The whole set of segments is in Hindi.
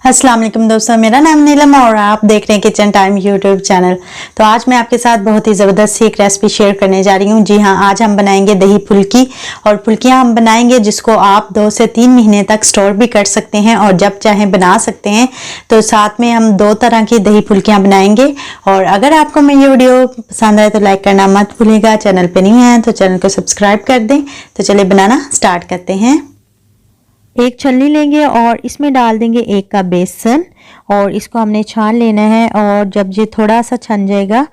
अस्सलाम वालेकुम दोस्तों, मेरा नाम नीलम और आप देख रहे हैं किचन टाइम यूट्यूब चैनल। तो आज मैं आपके साथ बहुत ही ज़बरदस्त एक रेसिपी शेयर करने जा रही हूँ। जी हाँ, आज हम बनाएंगे दही फुल्की। और फुल्कियाँ हम बनाएंगे जिसको आप 2 से 3 महीने तक स्टोर भी कर सकते हैं और जब चाहें बना सकते हैं। तो साथ में हम 2 तरह की दही फुल्कियाँ बनाएंगे। और अगर आपको मेरी ये वीडियो पसंद आए तो लाइक करना मत भूलिएगा। चैनल पर नहीं है तो चैनल को सब्सक्राइब कर दें। तो चलिए बनाना स्टार्ट करते हैं। एक छलनी लेंगे और इसमें डाल देंगे 1 कप बेसन और इसको हमने छान लेना है। और जब ये थोड़ा सा छन जाएगा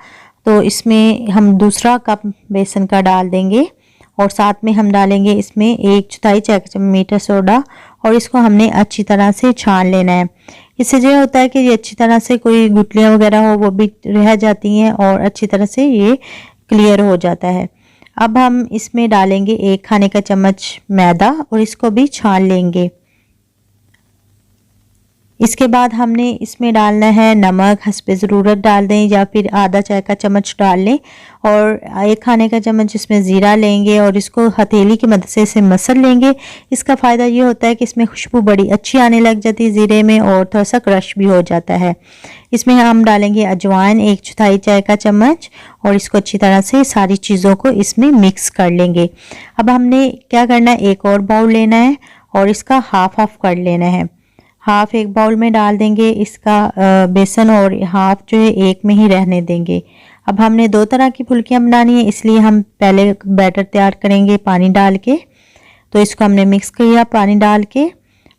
तो इसमें हम दूसरा कप बेसन का डाल देंगे और साथ में हम डालेंगे इसमें 1/4 चाय का चम्मच मीठा सोडा और इसको हमने अच्छी तरह से छान लेना है। इससे ये होता है कि ये अच्छी तरह से कोई गुठलियाँ वगैरह हो वो भी रह जाती हैं और अच्छी तरह से ये क्लियर हो जाता है। अब हम इसमें डालेंगे 1 खाने का चम्मच मैदा और इसको भी छान लेंगे। इसके बाद हमने इसमें डालना है नमक, हस्बे ज़रूरत डाल दें या फिर आधा चाय का चम्मच डाल लें। और 1 खाने का चम्मच इसमें ज़ीरा लेंगे और इसको हथेली की मदद से इसे मसल लेंगे। इसका फ़ायदा ये होता है कि इसमें खुशबू बड़ी अच्छी आने लग जाती है ज़ीरे में और थोड़ा सा क्रश भी हो जाता है। इसमें हम डालेंगे अजवाइन 1/4 चाय का चम्मच और इसको अच्छी तरह से सारी चीज़ों को इसमें मिक्स कर लेंगे। अब हमने क्या करना है, एक और बाउल लेना है और इसका हाफ कर लेना है। हाफ एक बाउल में डाल देंगे इसका बेसन और हाफ जो है एक में ही रहने देंगे। अब हमने 2 तरह की फुल्कियाँ बनानी है इसलिए हम पहले बैटर तैयार करेंगे पानी डाल के। तो इसको हमने मिक्स किया पानी डाल के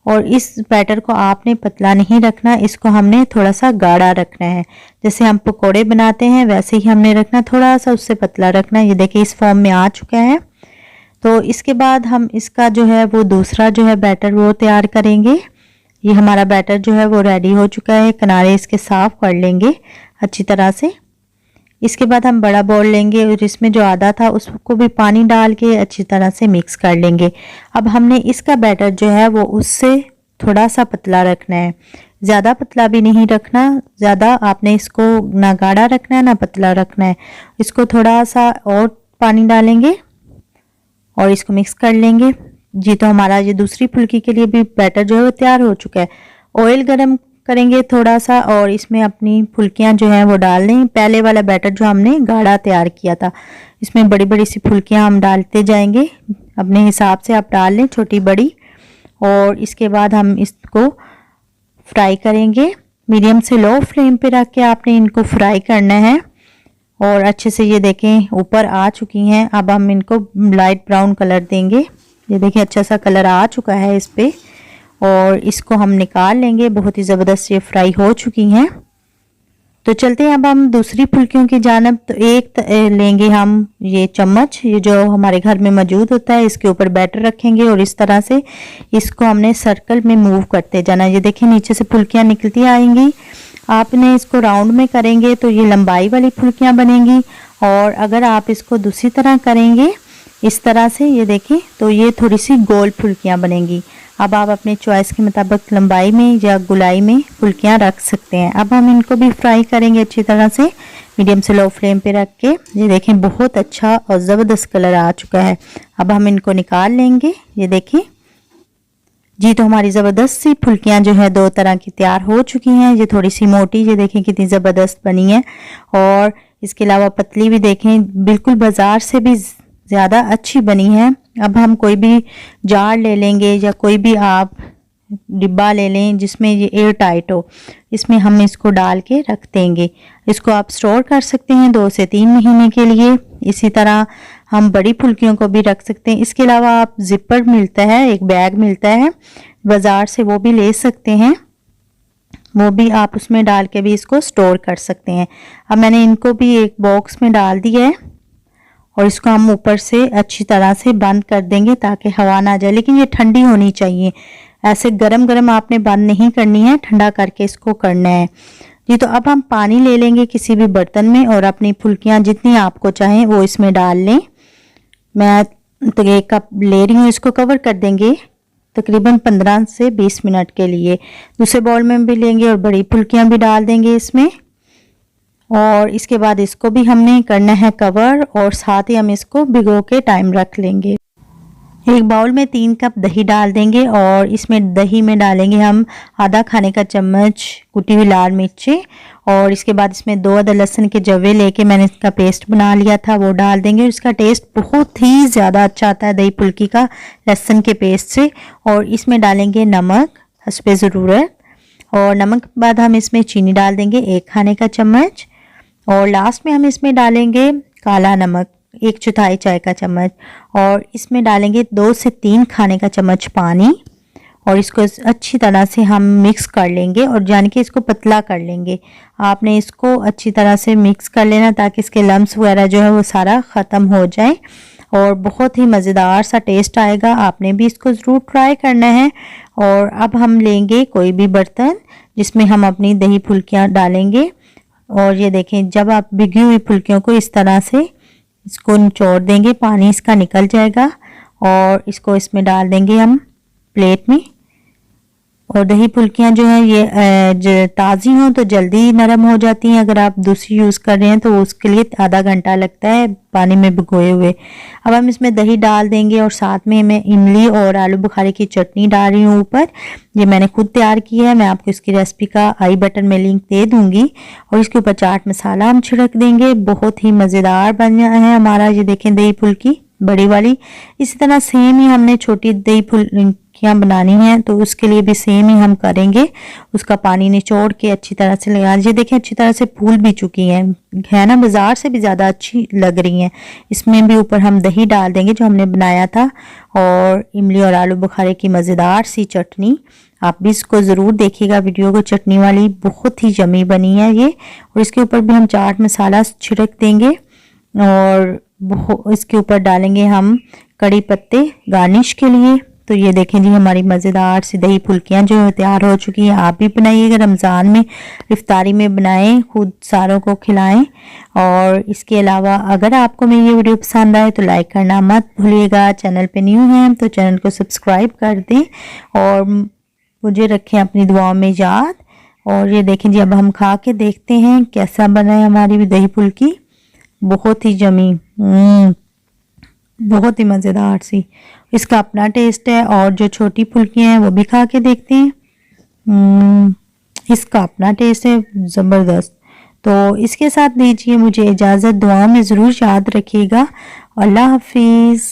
और इस बैटर को आपने पतला नहीं रखना, इसको हमने थोड़ा सा गाढ़ा रखना है। जैसे हम पकोड़े बनाते हैं वैसे ही हमने रखना, थोड़ा सा उससे पतला रखना। ये देखिए इस फॉर्म में आ चुका है। तो इसके बाद हम इसका जो है वो दूसरा जो है बैटर वो तैयार करेंगे। ये हमारा बैटर जो है वो रेडी हो चुका है। किनारे इसके साफ कर लेंगे अच्छी तरह से। इसके बाद हम बड़ा बाउल लेंगे और इसमें जो आधा था उसको भी पानी डाल के अच्छी तरह से मिक्स कर लेंगे। अब हमने इसका बैटर जो है वो उससे थोड़ा सा पतला रखना है, ज़्यादा पतला भी नहीं रखना। ज़्यादा आपने इसको ना गाढ़ा रखना है ना पतला रखना है। इसको थोड़ा सा और पानी डालेंगे और इसको मिक्स कर लेंगे। जी, तो हमारा ये दूसरी फुल्की के लिए भी बैटर जो है वो तैयार हो चुका है। ऑयल गरम करेंगे थोड़ा सा और इसमें अपनी फुल्कियाँ जो हैं वो डाल दें। पहले वाला बैटर जो हमने गाढ़ा तैयार किया था इसमें बड़ी बड़ी सी फुल्कियाँ हम डालते जाएंगे, अपने हिसाब से आप डाल लें छोटी बड़ी। और इसके बाद हम इसको फ्राई करेंगे। मीडियम से लो फ्लेम पे रख के आपने इनको फ्राई करना है। और अच्छे से ये देखें ऊपर आ चुकी हैं। अब हम इनको लाइट ब्राउन कलर देंगे। ये देखिए अच्छा सा कलर आ चुका है इस पे और इसको हम निकाल लेंगे। बहुत ही ज़बरदस्त ये फ्राई हो चुकी हैं। तो चलते हैं अब हम दूसरी फुल्कियों की जानब। तो एक लेंगे हम ये चम्मच, ये जो हमारे घर में मौजूद होता है, इसके ऊपर बैटर रखेंगे और इस तरह से इसको हमने सर्कल में मूव करते जाना। ये देखिए नीचे से फुल्कियाँ निकलती आएंगी। आपने इसको राउंड में करेंगे तो ये लंबाई वाली फुल्कियाँ बनेंगी और अगर आप इसको दूसरी तरह करेंगे इस तरह से, ये देखें, तो ये थोड़ी सी गोल फुल्कियाँ बनेंगी। अब आप अपने चॉइस के मुताबिक लंबाई में या गोलाई में फुल्कियाँ रख सकते हैं। अब हम इनको भी फ्राई करेंगे अच्छी तरह से मीडियम से लो फ्लेम पे रख के। ये देखें बहुत अच्छा और ज़बरदस्त कलर आ चुका है। अब हम इनको निकाल लेंगे। ये देखें जी, तो हमारी ज़बरदस्त सी फुल्कियाँ जो है 2 तरह की तैयार हो चुकी हैं। ये थोड़ी सी मोटी, ये देखें कितनी ज़बरदस्त बनी है और इसके अलावा पतली भी देखें बिल्कुल बाज़ार से भी ज़्यादा अच्छी बनी है। अब हम कोई भी जार ले लेंगे या कोई भी आप डिब्बा ले लें जिसमें ये एयर टाइट हो, इसमें हम इसको डाल के रख देंगे। इसको आप स्टोर कर सकते हैं 2 से 3 महीने के लिए। इसी तरह हम बड़ी फुल्कियों को भी रख सकते हैं। इसके अलावा आप जिपर मिलता है, एक बैग मिलता है बाज़ार से, वो भी ले सकते हैं। वो भी आप उसमें डाल के भी इसको स्टोर कर सकते हैं। अब मैंने इनको भी एक बॉक्स में डाल दिया है और इसको हम ऊपर से अच्छी तरह से बंद कर देंगे ताकि हवा ना जाए। लेकिन ये ठंडी होनी चाहिए, ऐसे गरम गरम आपने बंद नहीं करनी है, ठंडा करके इसको करना है। जी, तो अब हम पानी ले लेंगे किसी भी बर्तन में और अपनी फुल्कियाँ जितनी आपको चाहें वो इसमें डाल लें। मैं तो 1 कप ले रही हूँ, इसको कवर कर देंगे तकरीबन 15 से 20 मिनट के लिए। दूसरे बाउल में भी लेंगे और बड़ी फुल्कियाँ भी डाल देंगे इसमें और इसके बाद इसको भी हमने करना है कवर और साथ ही हम इसको भिगो के टाइम रख लेंगे। एक बाउल में 3 कप दही डाल देंगे और इसमें दही में डालेंगे हम आधा खाने का चम्मच कुटी हुई लाल मिर्ची और इसके बाद इसमें 2 अदद लहसुन के जवे लेके मैंने इसका पेस्ट बना लिया था वो डाल देंगे। और इसका टेस्ट बहुत ही ज़्यादा अच्छा आता है दही फुल्की का लहसुन के पेस्ट से। और इसमें डालेंगे नमक हस्बे ज़रूरत और नमक के बाद हम इसमें चीनी डाल देंगे 1 खाने का चम्मच और लास्ट में हम इसमें डालेंगे काला नमक 1/4 चाय का चम्मच और इसमें डालेंगे 2 से 3 खाने का चम्मच पानी और इसको अच्छी तरह से हम मिक्स कर लेंगे और जान के इसको पतला कर लेंगे। आपने इसको अच्छी तरह से मिक्स कर लेना ताकि इसके लम्स वगैरह जो है वो सारा ख़त्म हो जाए और बहुत ही मज़ेदार सा टेस्ट आएगा। आपने भी इसको ज़रूर ट्राई करना है। और अब हम लेंगे कोई भी बर्तन जिसमें हम अपनी दही फुल्कियाँ डालेंगे और ये देखें जब आप भिगी हुई फुल्कियों को इस तरह से इसको निचोड़ देंगे पानी इसका निकल जाएगा और इसको इसमें डाल देंगे हम प्लेट में। और दही फुल्कियाँ जो हैं ये ताज़ी हों तो जल्दी नरम हो जाती हैं, अगर आप दूसरी यूज़ कर रहे हैं तो उसके लिए आधा घंटा लगता है पानी में भिगोए हुए। अब हम इसमें दही डाल देंगे और साथ में मैं इमली और आलू बुखारे की चटनी डाल रही हूँ ऊपर। ये मैंने खुद तैयार की है, मैं आपको इसकी रेसिपी का आई बटन में लिंक दे दूँगी। और इसके ऊपर चाट मसाला हम छिड़क देंगे। बहुत ही मज़ेदार बना है हमारा ये देखें दही फुल्की बड़ी वाली। इसी तरह सेम ही हमने छोटी दही फुल्कियाँ बनानी है तो उसके लिए भी सेम ही हम करेंगे। उसका पानी निचोड़ के अच्छी तरह से लगा, ये देखें अच्छी तरह से फूल भी चुकी हैं, है ना, बाजार से भी ज़्यादा अच्छी लग रही हैं। इसमें भी ऊपर हम दही डाल देंगे जो हमने बनाया था और इमली और आलू बुखारे की मज़ेदार सी चटनी। आप भी इसको ज़रूर देखिएगा वीडियो को, चटनी वाली बहुत ही यम्मी बनी है ये। और इसके ऊपर भी हम चाट मसाला छिड़क देंगे और इसके ऊपर डालेंगे हम कड़ी पत्ते गार्निश के लिए। तो ये देखें जी हमारी मज़ेदार सी दही फुल्कियाँ जो तैयार हो चुकी हैं। आप भी बनाइएगा, रमज़ान में इफ्तारी में बनाएं, खुद सारों को खिलाएं। और इसके अलावा अगर आपको मेरी ये वीडियो पसंद आए तो लाइक करना मत भूलिएगा। चैनल पे न्यू हैं तो चैनल को सब्सक्राइब कर दें और मुझे रखें अपनी दुआओं में याद। और ये देखें जी अब हम खा के देखते हैं कैसा बना है हमारी दही फुल्की। बहुत ही यम्मी, बहुत ही मज़ेदार सी, इसका अपना टेस्ट है। और जो छोटी फुल्कियाँ हैं वो भी खा के देखते हैं, इसका अपना टेस्ट है ज़बरदस्त। तो इसके साथ दीजिए मुझे इजाज़त, दुआ में ज़रूर याद रखिएगा। अल्लाह हाफिज़।